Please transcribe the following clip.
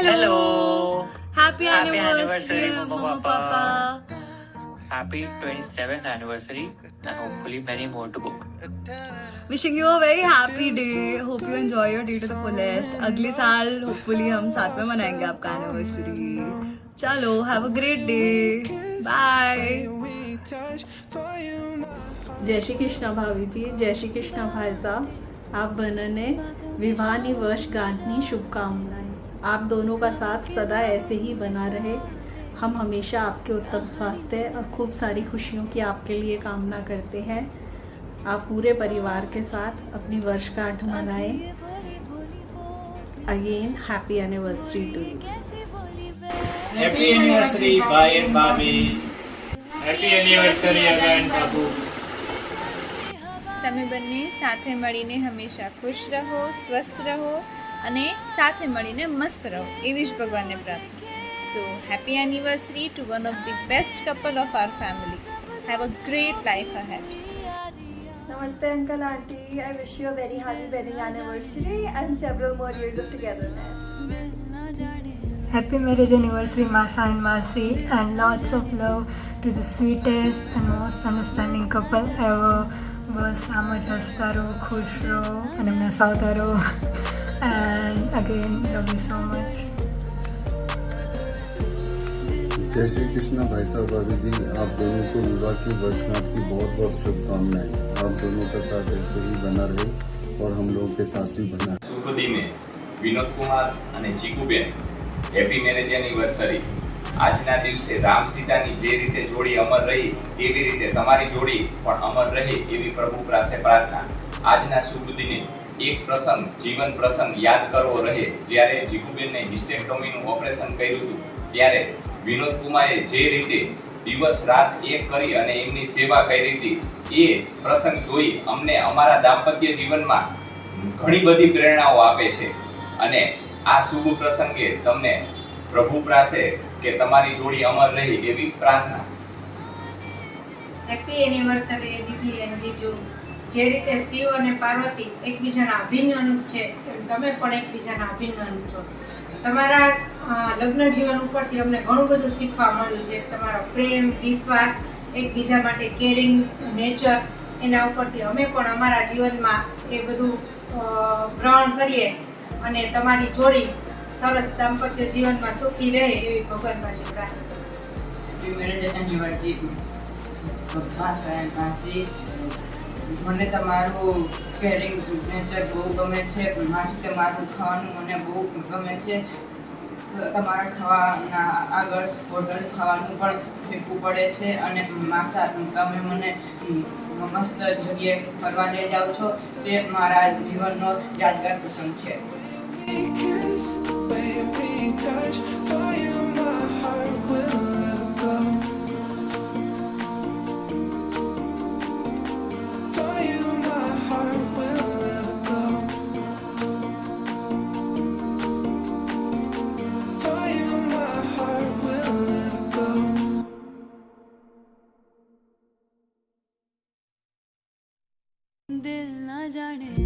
Hello. Happy Happy anniversary, anniversary, Mama Mama Papa. Happy 27th anniversary and hopefully many more to go. Wishing you a very happy day. Hope you enjoy your day to the fullest. अगले साल hopefully हम साथ में मनाएंगे आपका anniversary. चलो, have a great day. Bye. જય શ્રી કૃષ્ણ ભાભીજી, જય શ્રી કૃષ્ણ ભાઈ સાहब। आप बनने विवाहनी वर्षगांठ की शुभकामनाएं। आप दोनों का साथ सदा ऐसे ही बना रहे। हम हमेशा आपके उत्तम स्वास्थ्य और खूब सारी खुशियों की आपके लिए कामना करते हैं। आप पूरे परिवार के साथ अपनी वर्षगांठ मनाएं। Again happy anniversary to you. Happy anniversary, bye and Bobby. Happy anniversary again, Babu. તમે બંને સાથે મળીને હંમેશા ખુશ રહો, સ્વસ્થ રહો અને સાથે મળીને મસ્ત રહો એવી જ ભગવાનને પ્રાર્થના. So happy anniversary to one of the best couple of our family. Have a great life ahead. Namaste Uncle Auntie. I wish you a very happy wedding anniversary and several more years of togetherness. Happy marriage anniversary, Masa and Masi, and lots of love to the sweetest and most understanding couple ever. બસ આમ જ હસતા રહો, ખુશ રહો અને અમને હસાવતા રહો. And again love you so much. जय श्री कृष्ण भाई साहब, भाभी जी, आप दोनों को विवाह की वर्षगांठ की बहुत बहुत शुभकामनाएं। आप दोनों का साथ ऐसे ही बना रहे और हम लोगों के साथ भी बना रहे। શુભ દિને વિનોદ કુમાર અને ચીકુબેન હેપી મેરેજ એનિવર્સરી। આજના દિવસે રામ સીતાની જે રીતે જોડી અમર રહી તેવી રીતે તમારી જોડી પણ અમર રહે એવી પ્રભુ પાસે પ્રાર્થના। આજના શુભ દિને એક પ્રસંગ, જીવન પ્રસંગ યાદ કરવો રહે। જ્યારે જીગુબેનને હિસ્ટેક્ટોમીનું ઓપરેશન કર્યું હતું ત્યારે વિનોદ કુમારે જે રીતે દિવસ રાત એક કરી અને એમની સેવા કરી હતી એ પ્રસંગ જોઈ અમને અમારા દાંપત્ય જીવનમાં ઘણી બધી પ્રેરણાઓ આપે છે અને આ શુભ પ્રસંગે તમને પ્રભુ પાસે કે તમારી જોડી અમર રહે એવી પ્રાર્થના। હેપી એનિવર્સરી દીદી અને જીજુ। જે રીતે શિવ અને પાર્વતી એકબીજાના અભિન્ન અનુપ છે એમ તમે પણ એકબીજાના અભિન્ન અનુપ છો। તમારા લગ્ન જીવન ઉપરથી અમને ઘણું બધું શીખવા મળ્યું છે। તમારો પ્રેમ, વિશ્વાસ, એકબીજા માટે કેરિંગ નેચર, એના ઉપરથી અમે પણ અમારા જીવનમાં એ બધું ગ્રહણ કરીએ અને તમારી જોડી સરસ દાંપત્ય જીવનમાં સુખી રહે એવી ભગવાન પાસે પ્રાર્થના। હેપી મેરેજ એનિવર્સરી પપ્પા એન્ડ માસી। મને તમારું કેરિંગ નેચર બહુ ગમે છે। માસી તમારું ખાવાનું મને બહુ ગમે છે। તમારા ખાવાના આગળ હોટલ ખાવાનું પણ ફેંકવું પડે છે અને માસા તમે મને મસ્ત જગ્યાએ ફરવા લઈ જાઓ છો તે મારા જીવનનો યાદગાર પ્રસંગ છે। दिल ना जाने